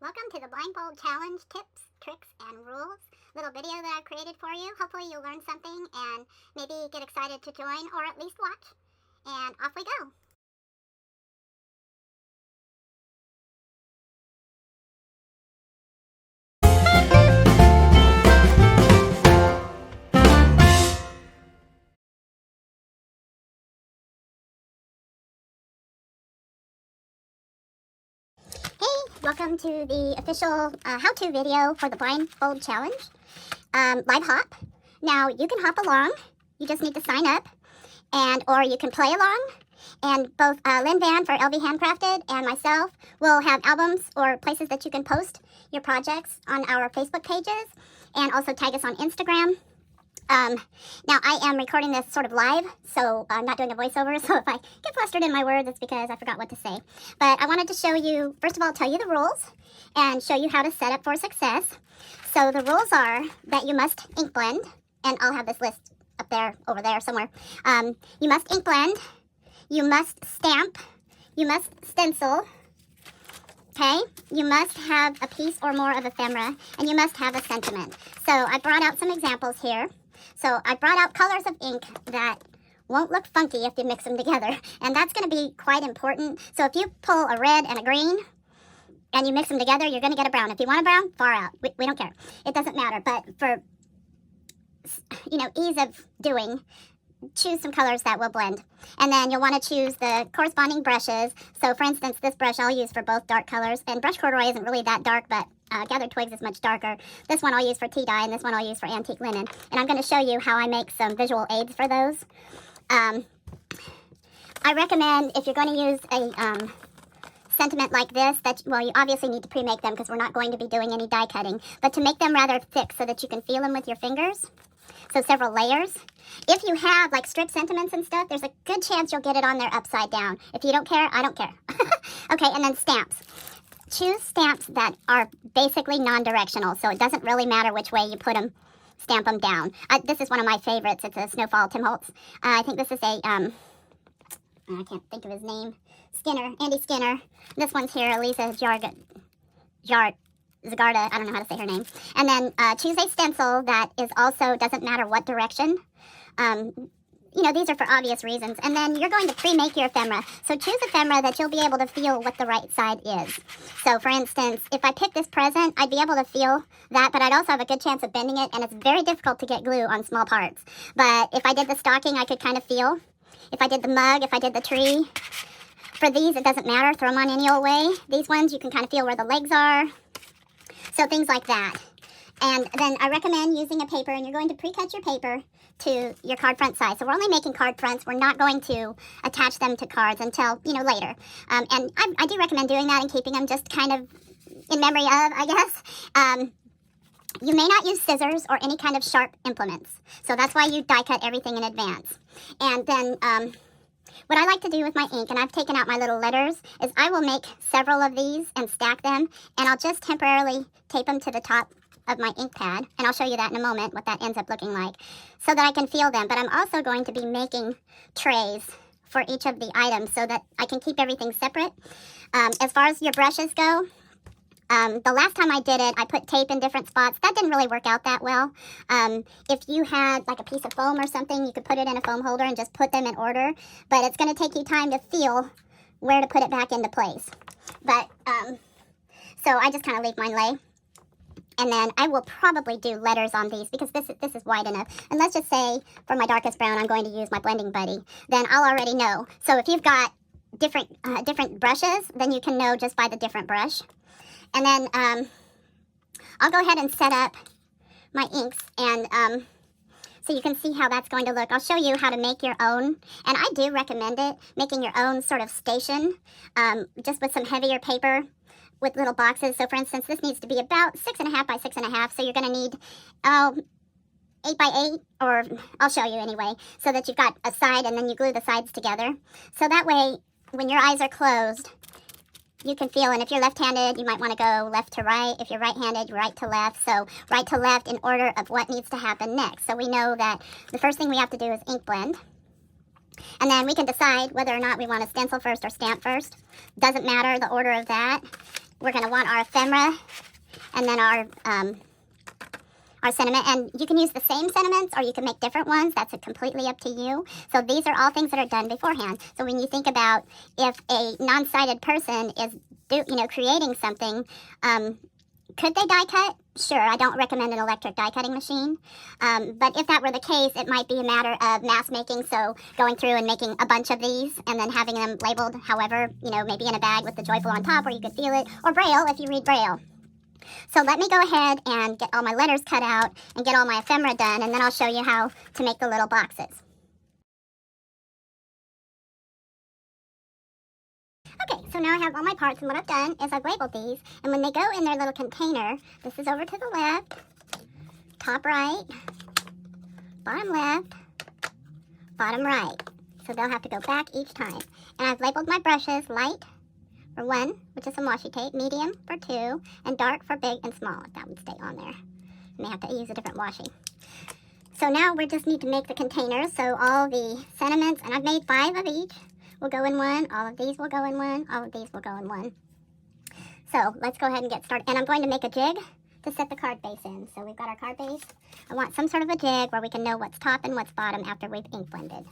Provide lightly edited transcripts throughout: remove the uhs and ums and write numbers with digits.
Welcome to the Blindfold Challenge tips, tricks, and rules little video that I've created for you. Hopefully you'll learn something and maybe get excited to join or at least watch. And off we go. Welcome to the official how-to video for the Blindfold Challenge live hop. Now you can hop along, you just need to sign up, or you can play along, and both Lynn Van for LV Handcrafted and myself will have albums or places that you can post your projects on our Facebook pages, and also tag us on Instagram. Now I am recording this sort of live, so I'm not doing a voiceover, so if I get flustered in my words, it's because I forgot what to say. But I wanted to show you, first of all, tell you the rules and show you how to set up for success. So the rules are that you must ink blend, and I'll have this list up there, over there somewhere. You must ink blend, you must stamp, you must stencil, okay? You must have a piece or more of ephemera, and you must have a sentiment. So I brought out some examples here. So I brought out colors of ink that won't look funky if you mix them together, and that's going to be quite important. So if you pull a red and a green and you mix them together, you're going to get a brown. If you want a brown, far out. We don't care. It doesn't matter. But for, ease of doing, choose some colors that will blend. And then you'll want to choose the corresponding brushes. So for instance, this brush I'll use for both dark colors, and brush corduroy isn't really that dark, but gathered twigs is much darker. This one I'll use for tea dye, and this one I'll use for antique linen. And I'm going to show you how I make some visual aids for those. I recommend, if you're going to use a sentiment like this, you obviously need to pre-make them because we're not going to be doing any die cutting, but to make them rather thick so that you can feel them with your fingers. So several layers. If you have like strip sentiments and stuff, there's a good chance you'll get it on there upside down. If you don't care, I don't care. Okay, and then stamps. Choose stamps that are basically non-directional, so it doesn't really matter which way you put them, stamp them down. This is one of my favorites. It's a Snowfall Tim Holtz. I think this is a, I can't think of his name, Andy Skinner. This one's here, Elisa Zagarda, I don't know how to say her name. And then choose a stencil that is also, doesn't matter what direction. These are for obvious reasons. And then you're going to pre-make your ephemera. So choose ephemera that you'll be able to feel what the right side is. So for instance, if I pick this present, I'd be able to feel that, but I'd also have a good chance of bending it, and it's very difficult to get glue on small parts. But if I did the stocking, I could kind of feel. If I did the mug, if I did the tree. For these, it doesn't matter. Throw them on any old way. These ones, you can kind of feel where the legs are. So things like that. And then I recommend using a paper, and you're going to pre-cut your paper to your card front size. So we're only making card fronts. We're not going to attach them to cards until, later. And I do recommend doing that and keeping them just kind of in memory of, I guess. You may not use scissors or any kind of sharp implements. So that's why you die cut everything in advance. And then what I like to do with my ink, and I've taken out my little letters, is I will make several of these and stack them, and I'll just temporarily tape them to the top of my ink pad, and I'll show you that in a moment, what that ends up looking like, so that I can feel them. But I'm also going to be making trays for each of the items so that I can keep everything separate. As far as your brushes go, the last time I did it, I put tape in different spots. That didn't really work out that well. If you had like a piece of foam or something, you could put it in a foam holder and just put them in order, but it's going to take you time to feel where to put it back into place. But, so I just kind of leave mine lay. And then I will probably do letters on these because this is wide enough. And let's just say for my darkest brown, I'm going to use my blending buddy. Then I'll already know. So if you've got different brushes, then you can know just by the different brush. And then I'll go ahead and set up my inks, and so you can see how that's going to look. I'll show you how to make your own, and I do recommend it, making your own sort of station, just with some heavier paper with little boxes. So for instance, this needs to be about 6.5 by 6.5, so you're going to need 8 by 8, or I'll show you anyway, so that you've got a side and then you glue the sides together. So that way, when your eyes are closed, you can feel, and if you're left-handed, you might want to go left to right. If you're right-handed, right to left. So right to left in order of what needs to happen next. So we know that the first thing we have to do is ink blend. And then we can decide whether or not we want to stencil first or stamp first. Doesn't matter the order of that. we're going to want our ephemera and then our sentiment. And you can use the same sentiments or you can make different ones. That's completely up to you. So these are all things that are done beforehand. So when you think about if a non-sighted person is creating something, could they die cut? Sure, I don't recommend an electric die cutting machine. But if that were the case, it might be a matter of mass making. So going through and making a bunch of these and then having them labeled however, maybe in a bag with the joyful on top where you could feel it, or Braille if you read Braille. So let me go ahead and get all my letters cut out and get all my ephemera done, and then I'll show you how to make the little boxes. Okay, so now I have all my parts, and what I've done is I've labeled these, and when they go in their little container, this is over to the left, top right, bottom left, bottom right. So they'll have to go back each time. And I've labeled my brushes light for 1, which is some washi tape, medium for 2, and dark for big and small, if that would stay on there. You may have to use a different washi. So now we just need to make the containers. So all the sentiments, and I've made 5 of each, will go in one. All of these will go in one. All of these will go in one. So let's go ahead and get started. And I'm going to make a jig to set the card base in. So we've got our card base. I want some sort of a jig where we can know what's top and what's bottom after we've ink blended.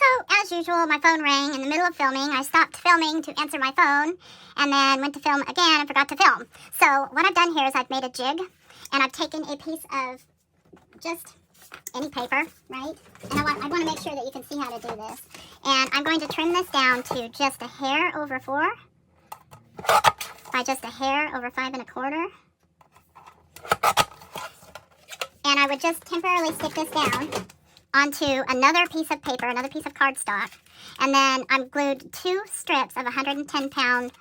So, as usual, my phone rang in the middle of filming. I stopped filming to answer my phone, and then went to film again and forgot to film. So, what I've done here is I've made a jig, and I've taken a piece of just any paper, right? And I want to make sure that you can see how to do this. And I'm going to trim this down to just a hair over 4 by just a hair over 5 1/4. And I would just temporarily stick this down onto another piece of paper, another piece of cardstock. And then I'm glued 2 strips of 110-pound,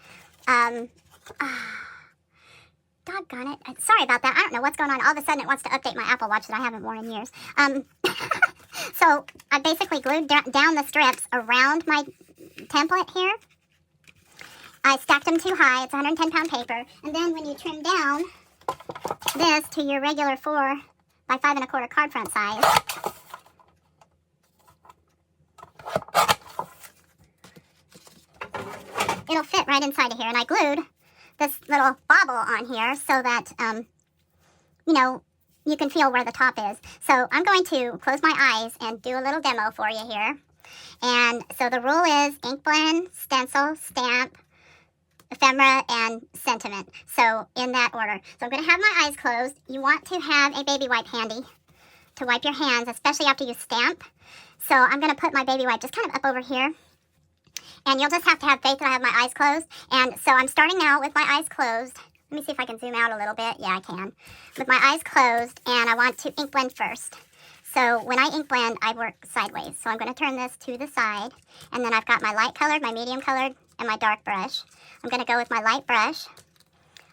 doggone it. Sorry about that. I don't know what's going on. All of a sudden it wants to update my Apple Watch that I haven't worn in years. So I basically glued down the strips around my template here. I stacked them too high. It's 110-pound paper. And then when you trim down this to your regular 4 by 5 1/4 card front size, it'll fit right inside of here. And I glued this little bobble on here so that, you know, you can feel where the top is. So I'm going to close my eyes and do a little demo for you here. And so the rule is ink blend, stencil, stamp, ephemera, and sentiment. So in that order. So I'm going to have my eyes closed. You want to have a baby wipe handy to wipe your hands, especially after you stamp. So I'm going to put my baby wipe just kind of up over here. And you'll just have to have faith that I have my eyes closed. And so I'm starting now with my eyes closed. Let me see if I can zoom out a little bit. Yeah, I can. With my eyes closed, and I want to ink blend first. So when I ink blend, I work sideways. So I'm going to turn this to the side. And then I've got my light colored, my medium colored, and my dark brush. I'm going to go with my light brush.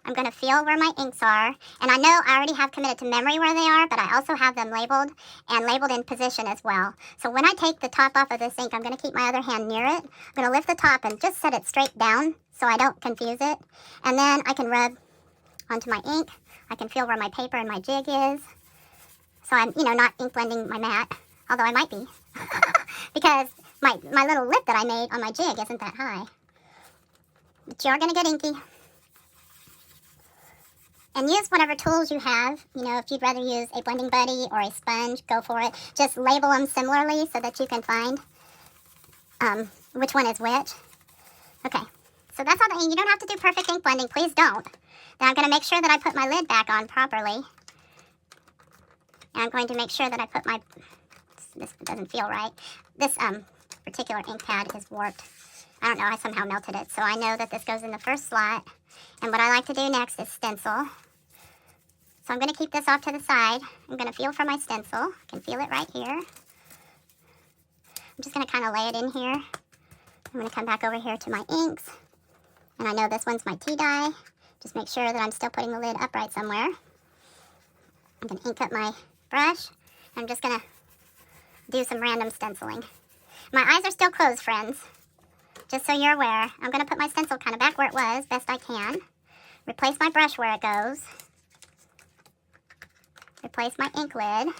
I'm going to feel where my inks are. And I know I already have committed to memory where they are, but I also have them labeled and labeled in position as well. So when I take the top off of this ink, I'm going to keep my other hand near it. I'm going to lift the top and just set it straight down so I don't confuse it. And then I can rub onto my ink. I can feel where my paper and my jig is. So I'm, not ink blending my mat, although I might be. Because my little lip that I made on my jig isn't that high. But you're going to get inky. And use whatever tools you have. If you'd rather use a blending buddy or a sponge, go for it. Just label them similarly so that you can find which one is which. Okay, so that's all. You don't have to do perfect ink blending. Please don't. Then I'm going to make sure that I put my lid back on properly. And I'm going to make sure that I put my... This doesn't feel right. This particular ink pad is warped. I don't know, I somehow melted it. So I know that this goes in the first slot. And what I like to do next is stencil. So I'm going to keep this off to the side. I'm going to feel for my stencil. I can feel it right here. I'm just going to kind of lay it in here. I'm going to come back over here to my inks. And I know this one's my tea dye. Just make sure that I'm still putting the lid upright somewhere. I'm going to ink up my brush. I'm just going to do some random stenciling. My eyes are still closed, friends. Just so you're aware. I'm going to put my stencil kind of back where it was, best I can. Replace my brush where it goes. Replace my ink lid.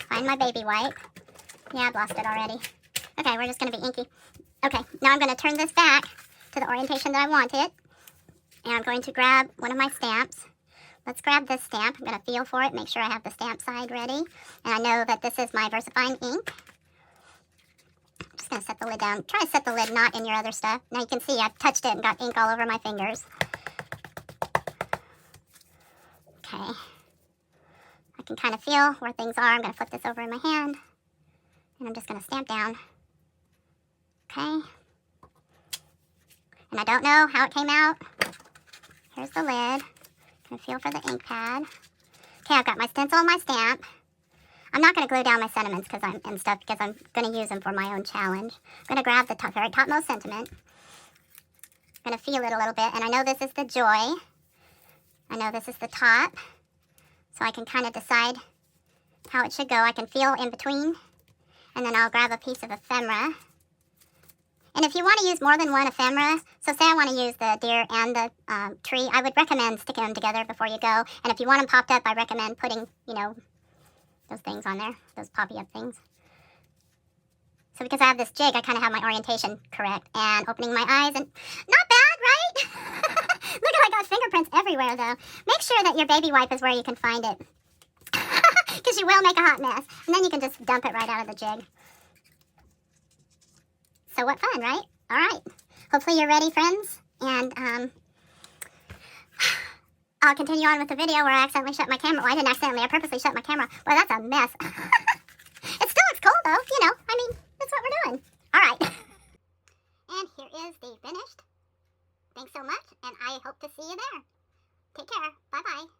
Find my baby wipe. Yeah, I've lost it already. Okay, we're just going to be inky. Okay, now I'm going to turn this back to the orientation that I want it. And I'm going to grab one of my stamps. Let's grab this stamp. I'm going to feel for it, make sure I have the stamp side ready. And I know that this is my VersaFine ink. I'm just going to set the lid down. Try to set the lid not in your other stuff. Now you can see I've touched it and got ink all over my fingers. Okay. I can kind of feel where things are. I'm going to flip this over in my hand. And I'm just going to stamp down. Okay. And I don't know how it came out. Here's the lid. Gonna feel for the ink pad. Okay, I've got my stencil and my stamp. I'm not gonna glue down my sentiments because I'm gonna use them for my own challenge. I'm gonna grab the very topmost sentiment. I'm gonna feel it a little bit, and I know this is the joy. I know this is the top, so I can kind of decide how it should go. I can feel in between, and then I'll grab a piece of ephemera. And if you want to use more than one ephemera, so say I want to use the deer and the tree, I would recommend sticking them together before you go. And if you want them popped up, I recommend putting, those things on there, those poppy up things. So because I have this jig, I kind of have my orientation correct. And opening my eyes, and not bad, right? Look at, I got fingerprints everywhere, though. Make sure that your baby wipe is where you can find it. Can because you will make a hot mess. And then you can just dump it right out of the jig. So what fun, right? All right. Hopefully you're ready, friends. And I'll continue on with the video where I accidentally shut my camera. Well, I didn't accidentally. I purposely shut my camera. Well, that's a mess. It still looks cool, though. You know, I mean, that's what we're doing. All right. And here is the finished. Thanks so much, and I hope to see you there. Take care. Bye-bye.